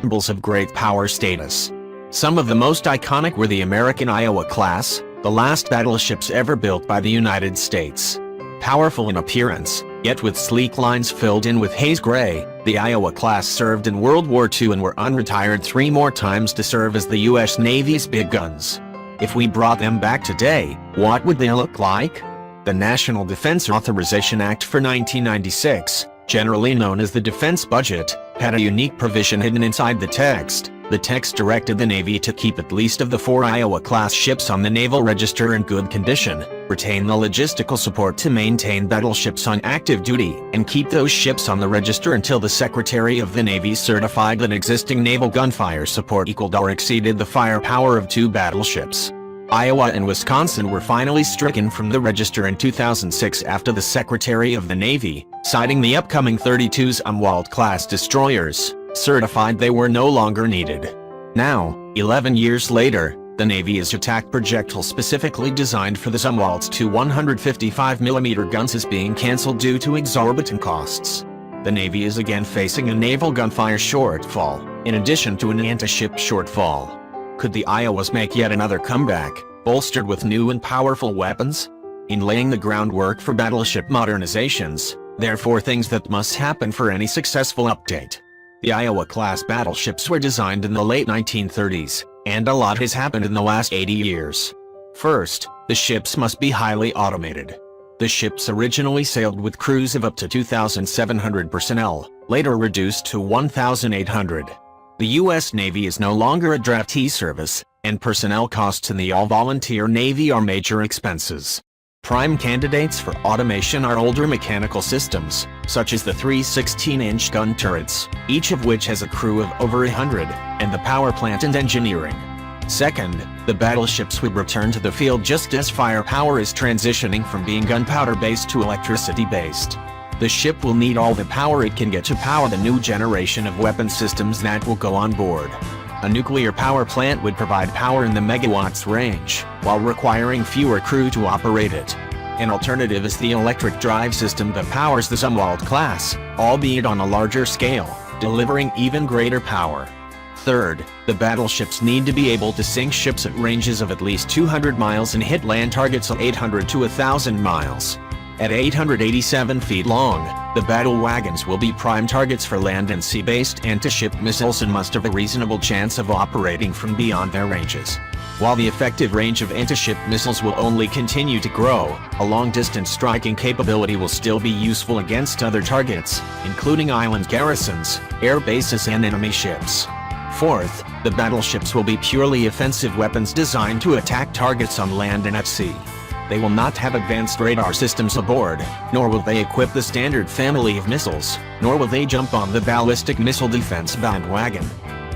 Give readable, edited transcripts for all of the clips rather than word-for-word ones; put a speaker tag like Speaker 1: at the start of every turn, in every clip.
Speaker 1: symbols of great power status. Some of the most iconic were the American Iowa class, the last battleships ever built by the United States. Powerful in appearance, yet with sleek lines filled in with haze gray, the Iowa class served in World War II and were unretired 3 more times to serve as the U.S. Navy's big guns. If we brought them back today, what would they look like? The National Defense Authorization Act for 1996, generally known as the Defense Budget, had a unique provision hidden inside the text. The text directed the Navy to keep at least of the 4 Iowa-class ships on the Naval Register in good condition, retain the logistical support to maintain battleships on active duty, and keep those ships on the register until the Secretary of the Navy certified that existing naval gunfire support equaled or exceeded the firepower of 2 battleships. Iowa and Wisconsin were finally stricken from the register in 2006 after the Secretary of the Navy, citing the upcoming 32's Umwelt-class destroyers, certified they were no longer needed. Now, 11 years later, the Navy is attack projectile specifically designed for the Umwelt's 2 155mm guns is being cancelled due to exorbitant costs. The Navy is again facing a naval gunfire shortfall, in addition to an anti-ship shortfall. Could the Iowas make yet another comeback, bolstered with new and powerful weapons? In laying the groundwork for battleship modernizations, there are 4 things that must happen for any successful update. The Iowa-class battleships were designed in the late 1930s, and a lot has happened in the last 80 years. First, the ships must be highly automated. The ships originally sailed with crews of up to 2,700 personnel, later reduced to 1,800. The U.S. Navy is no longer a draftee service, and personnel costs in the all-volunteer Navy are major expenses. Prime candidates for automation are older mechanical systems, such as the 3 16-inch gun turrets, each of which has a crew of over 100, and the power plant and engineering. Second, the battleships would return to the field just as firepower is transitioning from being gunpowder-based to electricity-based. The ship will need all the power it can get to power the new generation of weapon systems that will go on board. A nuclear power plant would provide power in the megawatts range, while requiring fewer crew to operate it. An alternative is the electric drive system that powers the Umwelt class, albeit on a larger scale, delivering even greater power. Third, the battleships need to be able to sink ships at ranges of at least 200 miles and hit land targets at 800 to 1,000 miles. At 887 feet long, the battle wagons will be prime targets for land and sea-based anti-ship missiles and must have a reasonable chance of operating from beyond their ranges. While the effective range of anti-ship missiles will only continue to grow, a long-distance striking capability will still be useful against other targets, including island garrisons, air bases and enemy ships. Fourth, the battleships will be purely offensive weapons designed to attack targets on land and at sea. They will not have advanced radar systems aboard, nor will they equip the standard family of missiles, nor will they jump on the ballistic missile defense bandwagon.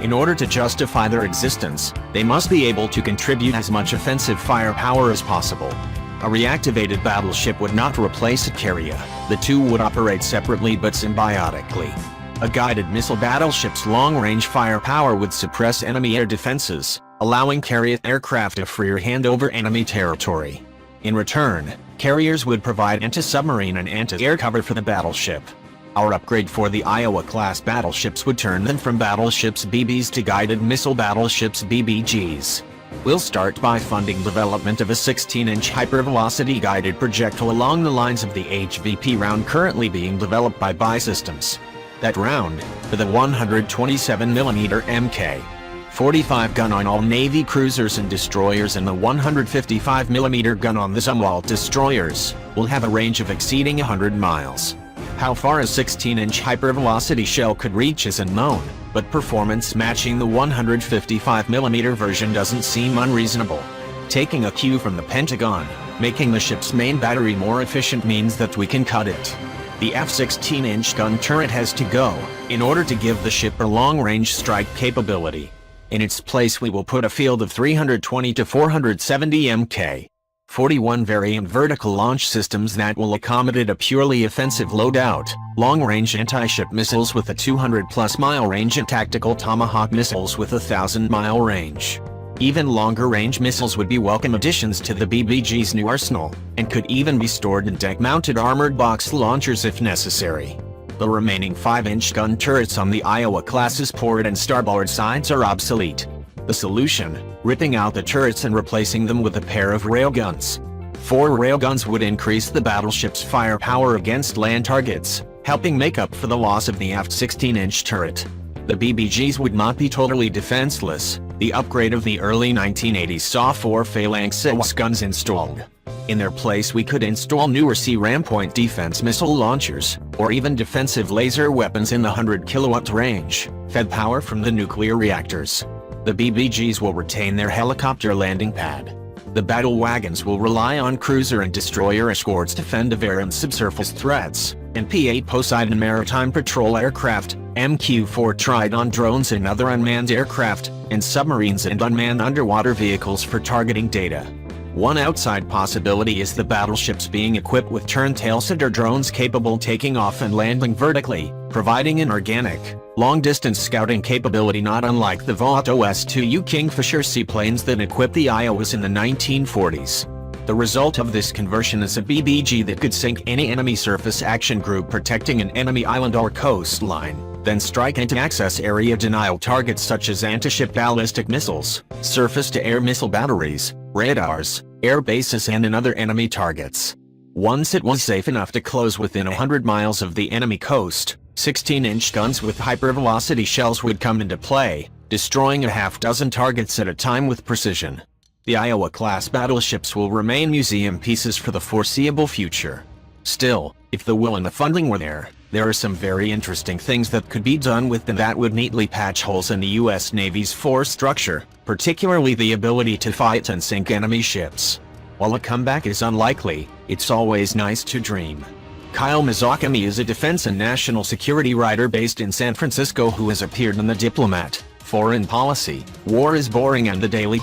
Speaker 1: In order to justify their existence, they must be able to contribute as much offensive firepower as possible. A reactivated battleship would not replace a carrier, the 2 would operate separately but symbiotically. A guided missile battleship's long-range firepower would suppress enemy air defenses, allowing carrier aircraft a freer hand over enemy territory. In return, carriers would provide anti-submarine and anti-air cover for the battleship. Our upgrade for the Iowa-class battleships would turn them from battleships BBs to guided missile battleships BBGs. We'll start by funding development of a 16-inch hypervelocity guided projectile along the lines of the HVP round currently being developed by BAE Systems. That round, for the 127mm Mk. 45 gun on all Navy cruisers and destroyers and the 155mm gun on the Umwelt destroyers, will have a range of exceeding 100 miles. How far a 16-inch hypervelocity shell could reach is unknown, but performance matching the 155mm version doesn't seem unreasonable. Taking a cue from the Pentagon, making the ship's main battery more efficient means that we can cut it. The F-16-inch gun turret has to go, in order to give the ship a long-range strike capability. In its place we will put a field of 320 to 470 Mk. 41 variant vertical launch systems that will accommodate a purely offensive loadout, long-range anti-ship missiles with a 200-plus mile range and tactical Tomahawk missiles with a 1,000-mile range. Even longer-range missiles would be welcome additions to the BBG's new arsenal, and could even be stored in deck-mounted armored box launchers if necessary. The remaining 5-inch gun turrets on the Iowa-class's port and starboard sides are obsolete. The solution: ripping out the turrets and replacing them with a pair of railguns. 4 railguns would increase the battleship's firepower against land targets, helping make up for the loss of the aft 16-inch turret. The BBGs would not be totally defenseless. The upgrade of the early 1980s saw 4 Phalanx 6 guns installed. In their place we could install newer C-ram point defense missile launchers, or even defensive laser weapons in the 100-kilowatt range, fed power from the nuclear reactors. The BBGs will retain their helicopter landing pad. The battle wagons will rely on cruiser and destroyer escorts to fend off air and subsurface threats, and P-8 Poseidon maritime patrol aircraft, MQ-4 Tridon drones and other unmanned aircraft, and submarines and unmanned underwater vehicles for targeting data. One outside possibility is the battleships being equipped with turn-tail sitter drones capable taking off and landing vertically, providing an organic, long-distance scouting capability not unlike the Vought OS-2U Kingfisher seaplanes that equipped the Iowas in the 1940s. The result of this conversion is a BBG that could sink any enemy surface action group protecting an enemy island or coastline, then strike anti-access area denial targets such as anti-ship ballistic missiles, surface-to-air missile batteries, radars, air bases and other enemy targets. Once it was safe enough to close within 100 miles of the enemy coast, 16-inch guns with hypervelocity shells would come into play, destroying a half-dozen targets at a time with precision. The Iowa-class battleships will remain museum pieces for the foreseeable future. Still, if the will and the funding were there are some very interesting things that could be done with them that would neatly patch holes in the U.S. Navy's force structure, particularly the ability to fight and sink enemy ships. While a comeback is unlikely, it's always nice to dream. Kyle Mizakami is a defense and national security writer based in San Francisco who has appeared in The Diplomat, Foreign Policy, War is Boring and The Daily.